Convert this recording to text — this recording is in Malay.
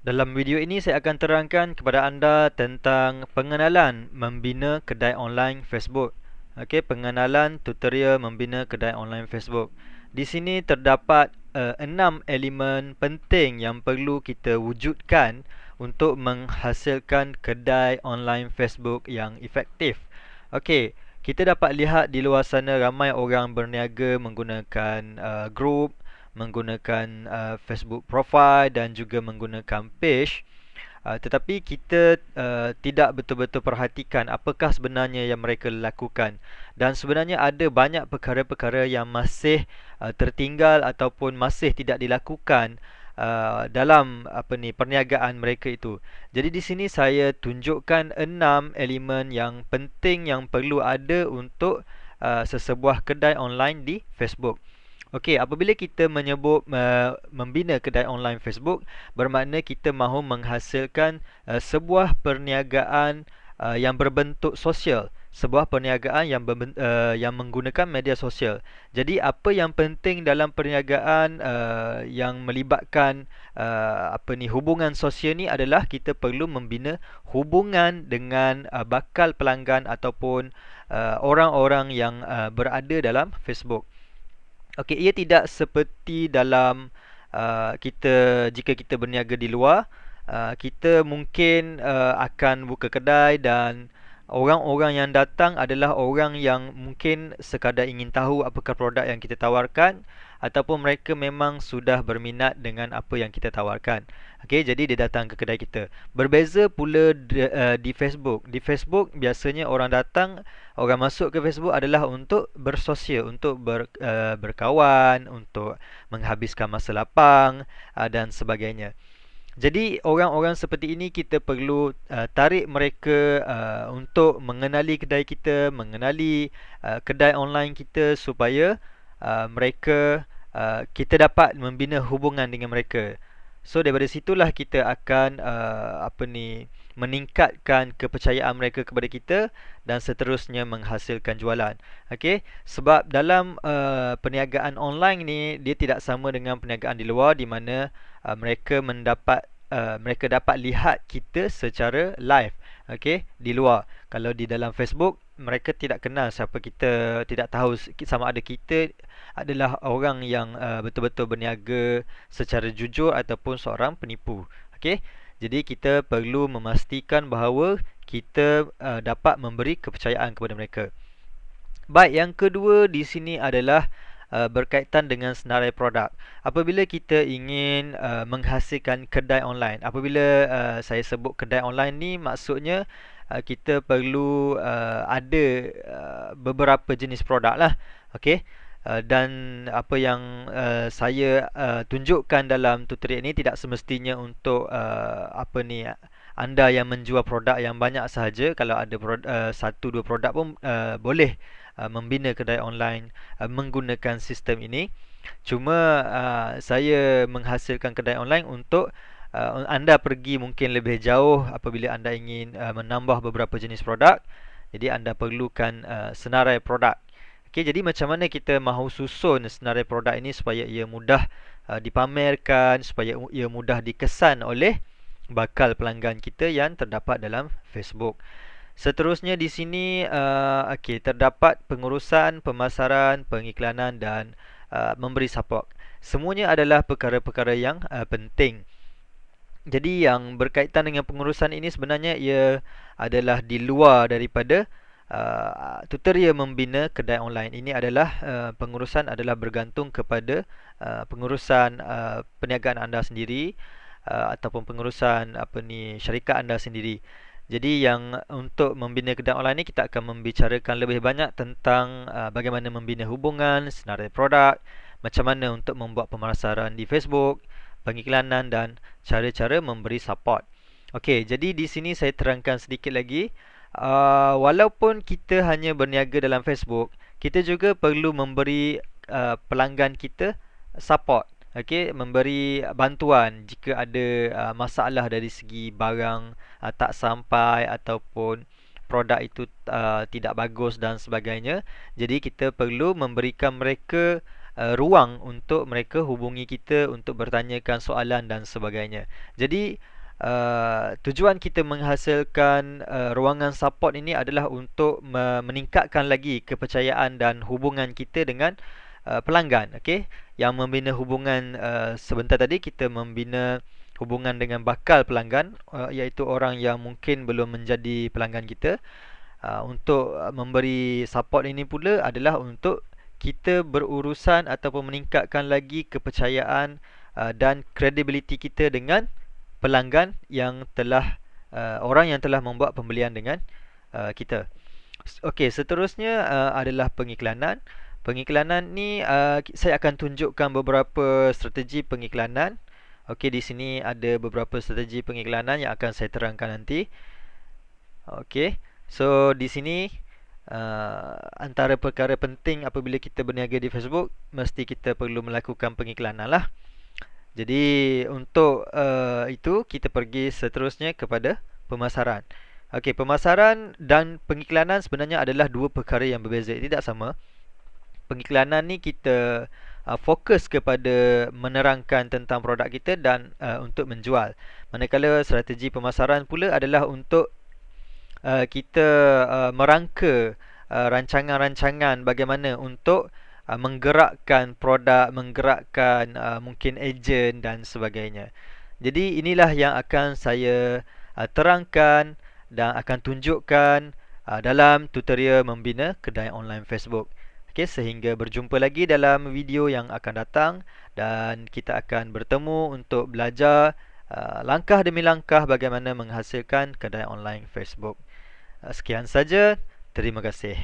Dalam video ini saya akan terangkan kepada anda tentang pengenalan membina kedai online Facebook. Okey, pengenalan tutorial membina kedai online Facebook. Di sini terdapat 6 elemen penting yang perlu kita wujudkan untuk menghasilkan kedai online Facebook yang efektif. Okey, kita dapat lihat di luar sana ramai orang berniaga menggunakan group, menggunakan Facebook profile dan juga menggunakan page. Tetapi kita tidak betul-betul perhatikan apakah sebenarnya yang mereka lakukan, dan sebenarnya ada banyak perkara-perkara yang masih tertinggal ataupun masih tidak dilakukan dalam perniagaan mereka itu. Jadi di sini saya tunjukkan 6 elemen yang penting yang perlu ada untuk sesebuah kedai online di Facebook. Okey, apabila kita menyebut membina kedai online Facebook, bermakna kita mahu menghasilkan sebuah perniagaan yang berbentuk sosial, sebuah perniagaan yang menggunakan media sosial. Jadi apa yang penting dalam perniagaan yang melibatkan hubungan sosial ni adalah kita perlu membina hubungan dengan bakal pelanggan ataupun orang-orang yang berada dalam Facebook. Okey, ia tidak seperti dalam jika kita berniaga di luar, kita mungkin akan buka kedai dan orang-orang yang datang adalah orang yang mungkin sekadar ingin tahu apakah produk yang kita tawarkan, ataupun mereka memang sudah berminat dengan apa yang kita tawarkan. Okey, jadi dia datang ke kedai kita. Berbeza pula di Facebook. Di Facebook biasanya orang datang, orang masuk ke Facebook adalah untuk bersosial, untuk berkawan, untuk menghabiskan masa lapang dan sebagainya. Jadi orang-orang seperti ini kita perlu tarik mereka untuk mengenali kedai kita, mengenali kedai online kita, supaya kita dapat membina hubungan dengan mereka. So daripada situlah kita akan meningkatkan kepercayaan mereka kepada kita dan seterusnya menghasilkan jualan. Okey, sebab dalam perniagaan online ni dia tidak sama dengan perniagaan di luar, di mana mereka dapat lihat kita secara live. Okey, di luar. Kalau di dalam Facebook, mereka tidak kenal siapa kita, tidak tahu sama ada kita adalah orang yang betul-betul berniaga secara jujur ataupun seorang penipu. Okey, jadi kita perlu memastikan bahawa kita dapat memberi kepercayaan kepada mereka. Baik, yang kedua di sini adalah berkaitan dengan senarai produk. Apabila kita ingin menghasilkan kedai online, apabila saya sebut kedai online ni, maksudnya kita perlu ada beberapa jenis produk lah. Okey. Dan apa yang saya tunjukkan dalam tutorial ini tidak semestinya untuk anda yang menjual produk yang banyak sahaja. Kalau ada satu dua produk pun boleh membina kedai online menggunakan sistem ini. Cuma saya menghasilkan kedai online untuk anda pergi mungkin lebih jauh apabila anda ingin menambah beberapa jenis produk. Jadi anda perlukan senarai produk. Okey, jadi macam mana kita mahu susun senarai produk ini supaya ia mudah dipamerkan, supaya ia mudah dikesan oleh bakal pelanggan kita yang terdapat dalam Facebook. Seterusnya di sini terdapat pengurusan, pemasaran, pengiklanan dan memberi support. Semuanya adalah perkara-perkara yang penting. Jadi yang berkaitan dengan pengurusan ini sebenarnya ia adalah di luar daripada tutorial membina kedai online. Ini adalah pengurusan adalah bergantung kepada pengurusan perniagaan anda sendiri, ataupun pengurusan syarikat anda sendiri. Jadi yang untuk membina kedai online ni kita akan membicarakan lebih banyak tentang bagaimana membina hubungan, senarai produk, macam mana untuk membuat pemasaran di Facebook, pengiklanan dan cara-cara memberi support. Okey, jadi di sini saya terangkan sedikit lagi. Walaupun kita hanya berniaga dalam Facebook, kita juga perlu memberi pelanggan kita support. Okey, memberi bantuan jika ada masalah dari segi barang tak sampai ataupun produk itu tidak bagus dan sebagainya. Jadi kita perlu memberikan mereka ruang untuk mereka hubungi kita untuk bertanyakan soalan dan sebagainya. Jadi tujuan kita menghasilkan ruangan support ini adalah untuk meningkatkan lagi kepercayaan dan hubungan kita dengan pelanggan. Okey, yang membina hubungan sebentar tadi kita membina hubungan dengan bakal pelanggan, iaitu orang yang mungkin belum menjadi pelanggan kita. Untuk memberi support ini pula adalah untuk kita berurusan ataupun meningkatkan lagi kepercayaan dan kredibiliti kita dengan pelanggan yang telah orang yang telah membuat pembelian dengan kita. Okey, seterusnya adalah pengiklanan. Pengiklanan ni saya akan tunjukkan beberapa strategi pengiklanan. Okey, di sini ada beberapa strategi pengiklanan yang akan saya terangkan nanti. Okey. So di sini antara perkara penting apabila kita berniaga di Facebook, mesti kita perlu melakukan pengiklanan lah. Jadi untuk itu kita pergi seterusnya kepada pemasaran. Okey, pemasaran dan pengiklanan sebenarnya adalah dua perkara yang berbeza, tidak sama. Pengiklanan ni kita fokus kepada menerangkan tentang produk kita dan untuk menjual. Manakala strategi pemasaran pula adalah untuk kita merangka rancangan-rancangan bagaimana untuk menggerakkan produk, menggerakkan mungkin ejen dan sebagainya. Jadi inilah yang akan saya terangkan dan akan tunjukkan dalam tutorial membina kedai online Facebook. Okey, sehingga berjumpa lagi dalam video yang akan datang dan kita akan bertemu untuk belajar langkah demi langkah bagaimana menghasilkan kedai online Facebook. Sekian saja. Terima kasih.